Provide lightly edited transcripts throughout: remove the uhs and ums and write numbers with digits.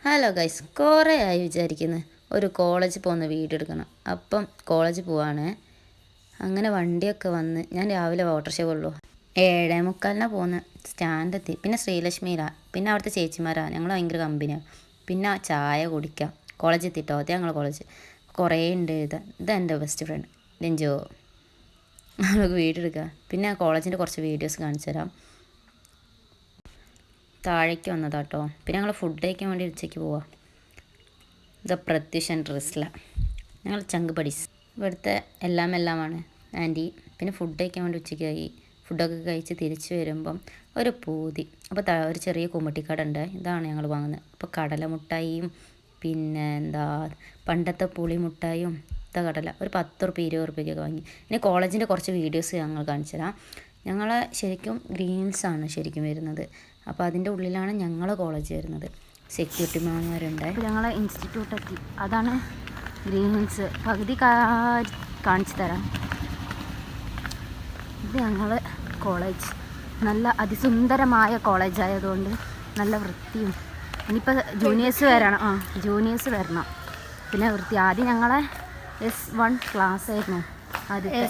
Hello guys, കുറേ ആയി വിചാരിക്കുന്നത് ഒരു കോളേജിൽ പോകുന്ന വീഡിയോ എടുക്കണം. അപ്പം കോളേജിൽ പോവാണ്. അങ്ങനെ വണ്ടിയൊക്കെ വന്ന് ഞാൻ രാവിലെ ഓട്ടോറിക്ഷ കൊള്ളു 7:45 പോകുന്നത്. സ്റ്റാൻഡെത്തി. പിന്നെ ശ്രീലക്ഷ്മിയിലാ, പിന്നെ അവിടുത്തെ ചേച്ചിമാരാ, ഞങ്ങൾ ഭയങ്കര കമ്പനിയാണ്. പിന്നെ ചായ കുടിക്കാം. കോളേജിൽ എത്തിയിട്ടോ, അതേ ഞങ്ങൾ കോളേജ് കുറേ ഉണ്ട്. ഇതെൻ്റെ ബെസ്റ്റ് ഫ്രണ്ട് ലെഞ്ചോ. നമുക്ക് വീഡിയോ എടുക്കാം. പിന്നെ കോളേജിൻ്റെ കുറച്ച് വീഡിയോസ് കാണിച്ചു തരാം. താഴേക്ക് വന്നതാട്ടോ. പിന്നെ ഞങ്ങൾ ഫുഡ് കഴിക്കാൻ വേണ്ടി ഉച്ചയ്ക്ക് പോവാം. ഇത് പ്രത്യുഷൻ ഡ്രസ്സില ഞങ്ങൾ ചങ്ക് പഠിസ്. ഇവിടുത്തെ എല്ലാമാണ് ആൻറ്റി. പിന്നെ ഫുഡ് കഴിക്കാൻ വേണ്ടി ഉച്ചയ്ക്ക് ആയി. ഫുഡൊക്കെ കഴിച്ച് തിരിച്ച് വരുമ്പം ഒരു പൂതി. അപ്പോൾ ഒരു ചെറിയ കുമ്മട്ടിക്കട ഉണ്ട്. ഇതാണ് ഞങ്ങൾ വാങ്ങുന്നത്. അപ്പോൾ കടല മുട്ടായിയും പിന്നെ പണ്ടത്തെ പുളി മുട്ടായും കടല ഒരു 10 റുപ്യ 20 റുപ്യക്കൊക്കെ വാങ്ങി. ഇനി കോളേജിൻ്റെ കുറച്ച് വീഡിയോസ് ഞങ്ങൾ കാണിച്ചു തരാം. ഞങ്ങളെ ശരിക്കും ഗ്രീൻസാണ് ശരിക്കും വരുന്നത്. അപ്പോൾ അതിൻ്റെ ഉള്ളിലാണ് ഞങ്ങളെ കോളേജ് വരുന്നത്. സെക്യൂരിറ്റി മാമാരുണ്ട്. അപ്പോൾ ഞങ്ങളെ ഇൻസ്റ്റിറ്റ്യൂട്ട് എത്തി. അതാണ് ഗ്രീൻ ഹിൽസ്. പകുതി കാണിച്ചു തരാം. ഇത് ഞങ്ങൾ കോളേജ് നല്ല അതിസുന്ദരമായ കോളേജ് ആയതുകൊണ്ട് നല്ല വൃത്തിയും. ഇനിയിപ്പോൾ ജൂനിയേഴ്സ് വരണം. പിന്നെ വൃത്തി. ആദ്യം ഞങ്ങളെ S1 ക്ലാസ് ആയിരുന്നു ആദ്യത്തെ.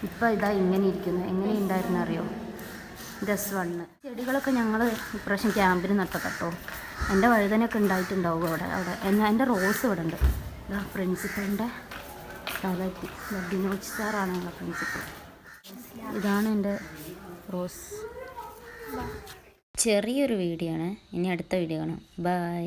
ഇപ്പോൾ ഇങ്ങനെ ഇരിക്കുന്നു. എങ്ങനെ ഉണ്ടായിരുന്നു അറിയോ? S1 ചെടികളൊക്കെ ഞങ്ങൾ ഇപ്രാവശ്യം ക്യാമ്പിന് നട്ടട്ടോ. എൻ്റെ വഴുതനൊക്കെ ഉണ്ടായിട്ടുണ്ടാവും അവിടെ. എൻ്റെ റോസ് ഇവിടെ ഉണ്ട്. പ്രിൻസിപ്പളിൻ്റെ സ്ഥലത്തി ബിനോജ് സാറാണ് ഞങ്ങളുടെ പ്രിൻസിപ്പൾ. ഇതാണ് എൻ്റെ റോസ്. ചെറിയൊരു വീഡിയോ ആണ്. ഇനി അടുത്ത വീഡിയോ കാണാം. ബൈ.